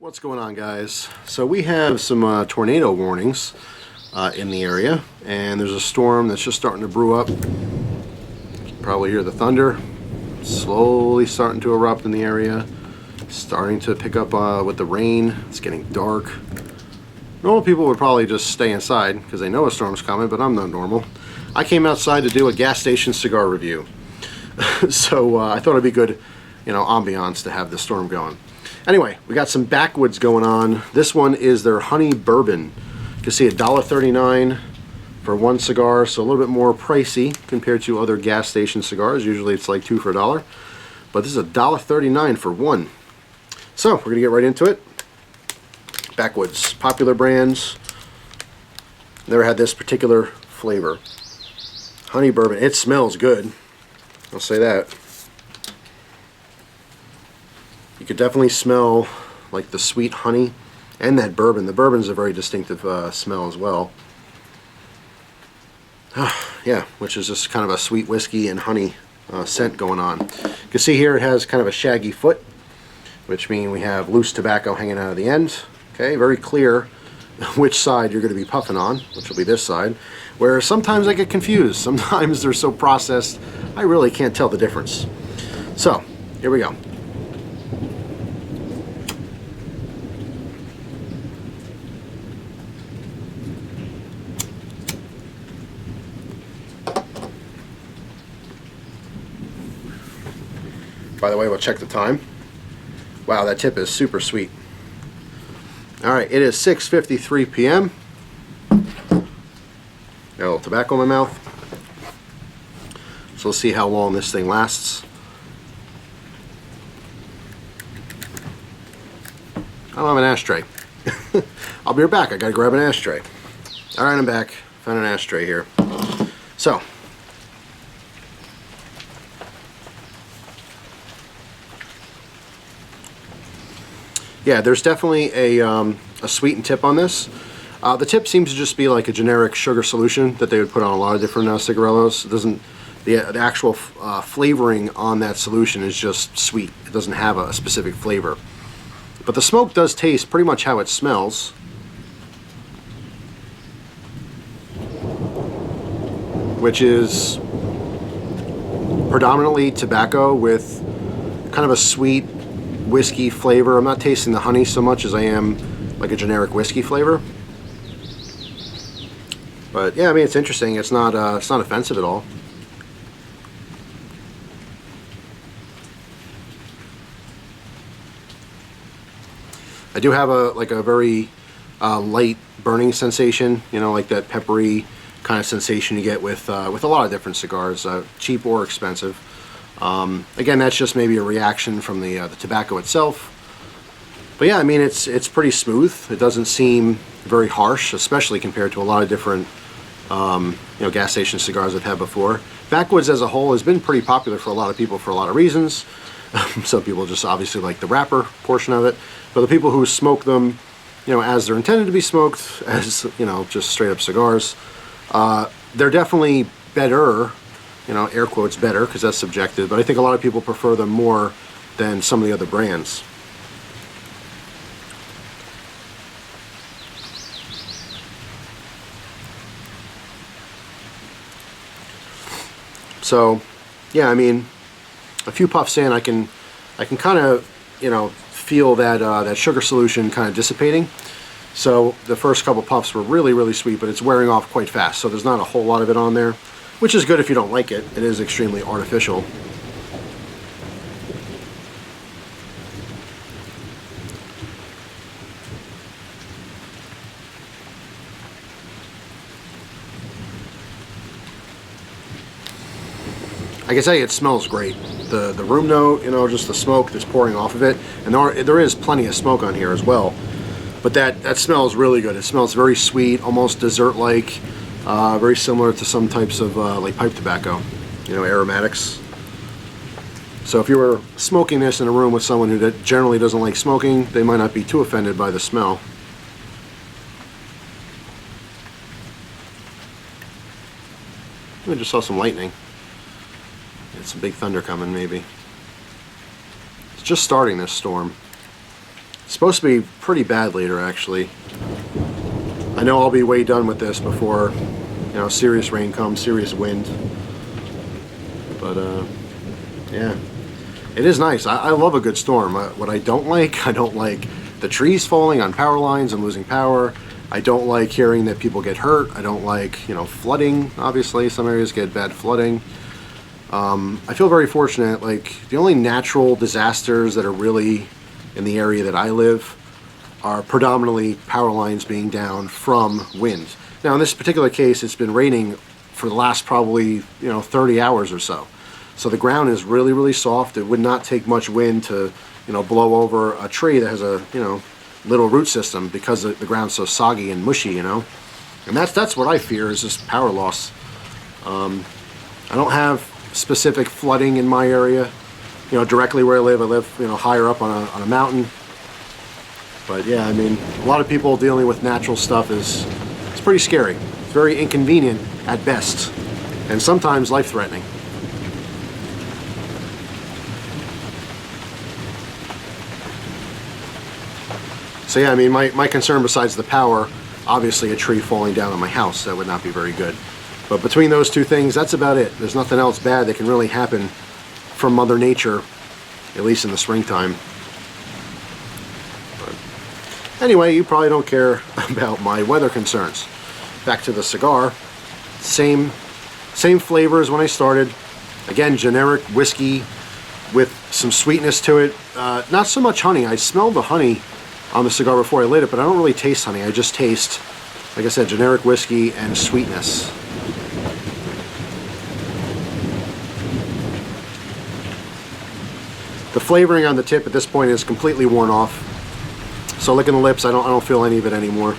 What's going on, guys? So we have some tornado warnings in the area, and there's a storm that's just starting to brew up. You can probably hear the thunder slowly starting to erupt in the area, starting to pick up with the rain. It's getting dark. Normal people would probably just stay inside because they know a storm's coming, but I'm not normal. I came outside to do a gas station cigar review. So I thought it'd be good, ambiance to have the storm going. Anyway, we got some BACKWOODS going on. This one is their honey bourbon. You can see $1.39 for one cigar, so a little bit more pricey compared to other gas station cigars. Usually it's like 2 for $1, but this is $1.39 for one. So we're gonna get right into it. BACKWOODS, popular brands. Never had this particular flavor. Honey bourbon. It smells good, I'll say that. You could definitely smell like the sweet honey and that bourbon. The bourbon's a very distinctive smell as well. Yeah, which is just kind of a sweet whiskey and honey scent going on. You can see here it has kind of a shaggy foot, which means we have loose tobacco hanging out of the end. Okay, very clear which side you're going to be puffing on, which will be this side, where sometimes I get confused. Sometimes they're so processed I really can't tell the difference. So, here we go. By the way, we'll check the time. Wow, that tip is super sweet. Alright, it is 6:53 p.m. Got a little tobacco in my mouth. So let's see how long this thing lasts. I don't have an ashtray. I'll be right back. I gotta grab an ashtray. Alright, I'm back. Found an ashtray here. So, yeah, there's definitely a sweetened tip on this. The tip seems to just be like a generic sugar solution that they would put on a lot of different cigarillos. It doesn't, the actual flavoring on that solution is just sweet. It doesn't have a specific flavor. But the smoke does taste pretty much how it smells. Which is predominantly tobacco with kind of a sweet whiskey flavor. I'm not tasting the honey so much as I am like a generic whiskey flavor. But yeah, I mean, it's interesting. It's not offensive at all. I do have a very light burning sensation. Like that peppery kind of sensation you get with a lot of different cigars, cheap or expensive. Again, that's just maybe a reaction from the tobacco itself. But yeah, I mean, it's pretty smooth. It doesn't seem very harsh, especially compared to a lot of different gas station cigars I've had before. BACKWOODS as a whole has been pretty popular for a lot of people for a lot of reasons. Some people just obviously like the wrapper portion of it, but the people who smoke them, as they're intended to be smoked, as just straight up cigars, they're definitely better. Air quotes better, because that's subjective, but I think a lot of people prefer them more than some of the other brands. So, yeah, I mean, a few puffs in, I can kind of, feel that that sugar solution kind of dissipating. So the first couple puffs were really, really sweet, but it's wearing off quite fast, so there's not a whole lot of it on there. Which is good if you don't like it. It is extremely artificial. I can tell you it smells great. The room note, just the smoke that's pouring off of it. And there is plenty of smoke on here as well. But that smells really good. It smells very sweet, almost dessert-like. Very similar to some types of like pipe tobacco, aromatics. So if you were smoking this in a room with someone who generally doesn't like smoking, they might not be too offended by the smell. I just saw some lightning. It's some big thunder coming, maybe. It's just starting this storm. It's supposed to be pretty bad later, actually. I know I'll be way done with this before, you know, serious rain comes, serious wind. But yeah, it is nice. I love a good storm. What I don't like the trees falling on power lines and losing power. I don't like hearing that people get hurt. I don't like, you know, flooding. Obviously, some areas get bad flooding. I feel very fortunate. Like, the only natural disasters that are really in the area that I live are predominantly power lines being down from wind. Now, in this particular case, it's been raining for the last probably, you know, 30 hours or so. So the ground is really, really soft. It would not take much wind to, you know, blow over a tree that has a, you know, little root system, because the ground's so soggy and mushy, you know. And that's what I fear, is just power loss. I don't have specific flooding in my area, you know, directly where I live, you know, higher up on a mountain. But yeah, I mean, a lot of people dealing with natural stuff it's pretty scary. It's very inconvenient at best, and sometimes life-threatening. So yeah, I mean, my concern besides the power, obviously a tree falling down on my house, that would not be very good. But between those two things, that's about it. There's nothing else bad that can really happen from Mother Nature, at least in the springtime. But anyway, you probably don't care about my weather concerns. Back to the cigar. Same flavor as when I started. Again, generic whiskey with some sweetness to it. Not so much honey. I smelled the honey on the cigar before I lit it, but I don't really taste honey. I just taste, like I said, generic whiskey and sweetness. The flavoring on the tip at this point is completely worn off. So licking the lips, I don't feel any of it anymore.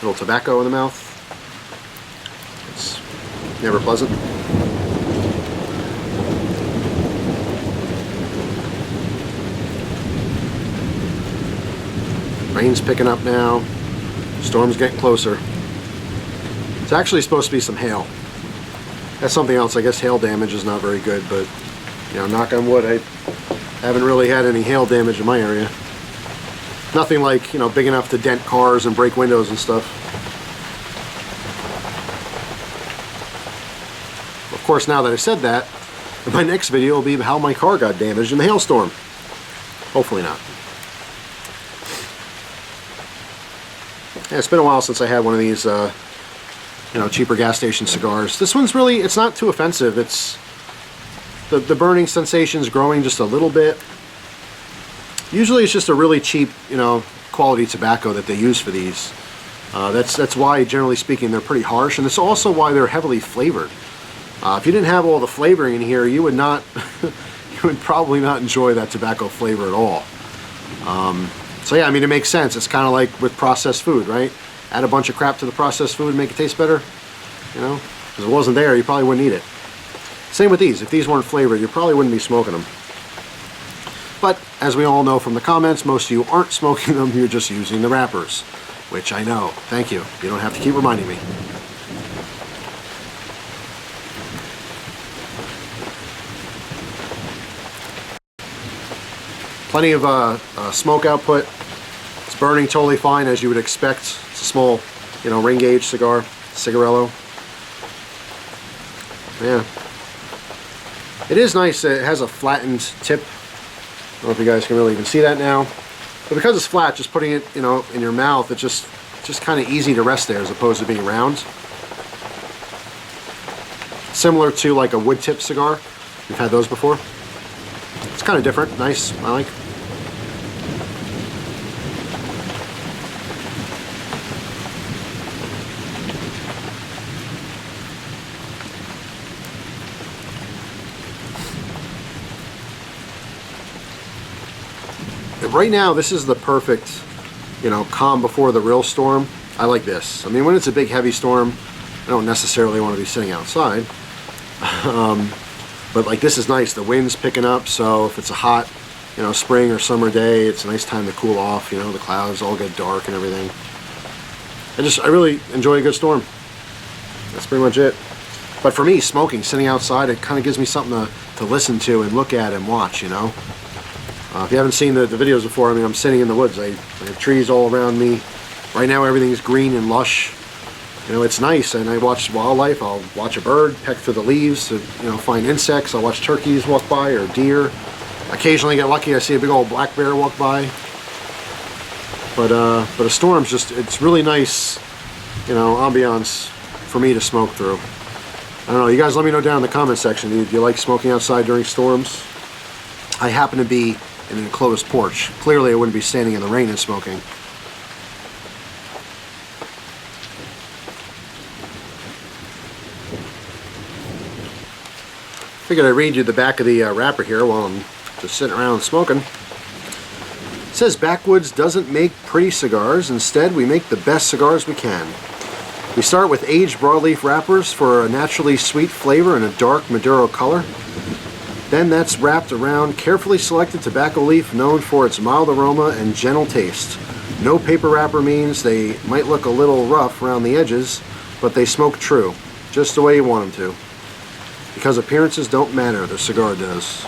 Little tobacco in the mouth. It's never pleasant. Rain's picking up now. Storm's getting closer. It's actually supposed to be some hail. That's something else. I guess hail damage is not very good, but, you know, knock on wood, I haven't really had any hail damage in my area. Nothing like, you know, big enough to dent cars and break windows and stuff. Of course, now that I said that, my next video will be how my car got damaged in the hailstorm. Hopefully not. Yeah, it's been a while since I had one of these, you know, cheaper gas station cigars. This one's really, it's not too offensive. It's, the burning sensation's growing just a little bit. Usually it's just a really cheap, you know, quality tobacco that they use for these. That's why, generally speaking, they're pretty harsh, and it's also why they're heavily flavored. If you didn't have all the flavoring in here, you would not, you would probably not enjoy that tobacco flavor at all. So yeah, I mean, it makes sense. It's kind of like with processed food, right? Add a bunch of crap to the processed food and make it taste better, you know? Because if it wasn't there, you probably wouldn't eat it. Same with these. If these weren't flavored, you probably wouldn't be smoking them. But as we all know from the comments, most of you aren't smoking them, you're just using the wrappers, which I know. Thank you. You don't have to keep reminding me. Plenty of smoke output. It's burning totally fine, as you would expect. It's a small, you know, ring gauge cigar, cigarello. Yeah. It is nice. It has a flattened tip. I don't know if you guys can really even see that now. But because it's flat, just putting it, you know, in your mouth, it's just kind of easy to rest there as opposed to being round. Similar to like a wood tip cigar. You've had those before. It's kind of different. Nice. I like. Right now, this is the perfect, you know, calm before the real storm. I like this. I mean, when it's a big heavy storm, I don't necessarily want to be sitting outside. But like, this is nice. The wind's picking up, so if it's a hot, you know, spring or summer day. It's a nice time to cool off, you know, the clouds all get dark and everything. I really enjoy a good storm. That's pretty much it. But for me, smoking, sitting outside, it kind of gives me something to listen to and look at and watch, you know. If you haven't seen the videos before, I mean, I'm sitting in the woods. I have trees all around me. Right now, everything's green and lush. You know, it's nice, and I watch wildlife. I'll watch a bird peck through the leaves to, you know, find insects. I'll watch turkeys walk by or deer. Occasionally get lucky, I see a big old black bear walk by. But a storm's just, it's really nice, you know, ambiance for me to smoke through. I don't know, you guys let me know down in the comment section, do you like smoking outside during storms? I happen to be in an enclosed porch. Clearly I wouldn't be standing in the rain and smoking. Figured I'd read you the back of the wrapper here while I'm just sitting around smoking. It says Backwoods doesn't make pretty cigars, instead we make the best cigars we can. We start with aged broadleaf wrappers for a naturally sweet flavor and a dark Maduro color. Then that's wrapped around carefully selected tobacco leaf known for its mild aroma and gentle taste. No paper wrapper means they might look a little rough around the edges, but they smoke true, just the way you want them to. Because appearances don't matter, the cigar does.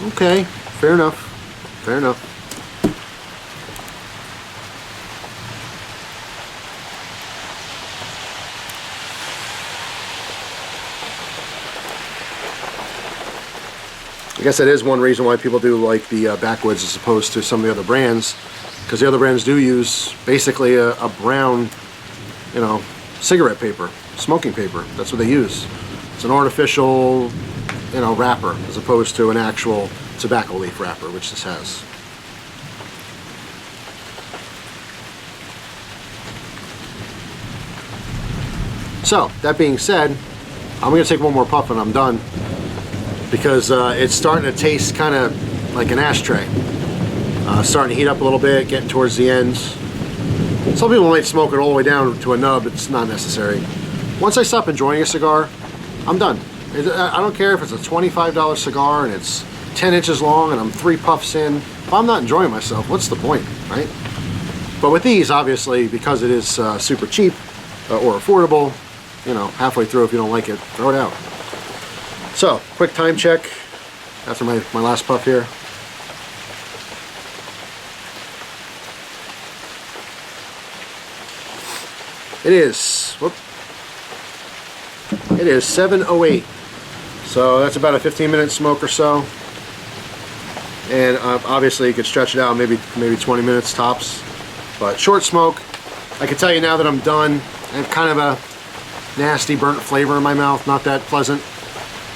Okay, fair enough. Fair enough. I guess that is one reason why people do like the Backwoods as opposed to some of the other brands, because the other brands do use basically a brown, you know, cigarette paper, smoking paper. That's what they use. It's an artificial, you know, wrapper as opposed to an actual tobacco leaf wrapper, which this has. So, that being said, I'm going to take one more puff and I'm done, because it's starting to taste kind of like an ashtray. Starting to heat up a little bit, getting towards the ends. Some people might smoke it all the way down to a nub. It's not necessary. Once I stop enjoying a cigar, I'm done. I don't care if it's a $25 cigar and it's 10 inches long and I'm 3 puffs in. If I'm not enjoying myself, what's the point, right? But with these, obviously, because it is super cheap or affordable, you know, halfway through, if you don't like it, throw it out. So, quick time check after my last puff here. It is 7:08. So that's about a 15-minute smoke or so. And obviously you could stretch it out maybe 20 minutes tops. But short smoke. I can tell you now that I'm done. I have kind of a nasty burnt flavor in my mouth, not that pleasant.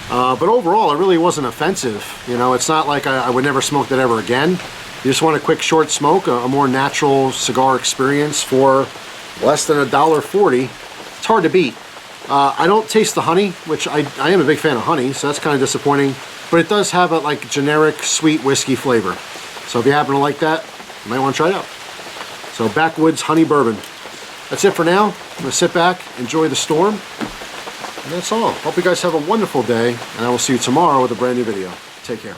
But overall, it really wasn't offensive. You know, it's not like I would never smoke that ever again. You just want a quick short smoke, a more natural cigar experience for less than $1.40. It's hard to beat. I don't taste the honey, which I am a big fan of honey, so that's kind of disappointing. But it does have a like generic sweet whiskey flavor. So if you happen to like that, you might want to try it out. So Backwoods Honey Bourbon. That's it for now. I'm going to sit back, enjoy the storm, and that's all. Hope you guys have a wonderful day, and I will see you tomorrow with a brand new video. Take care.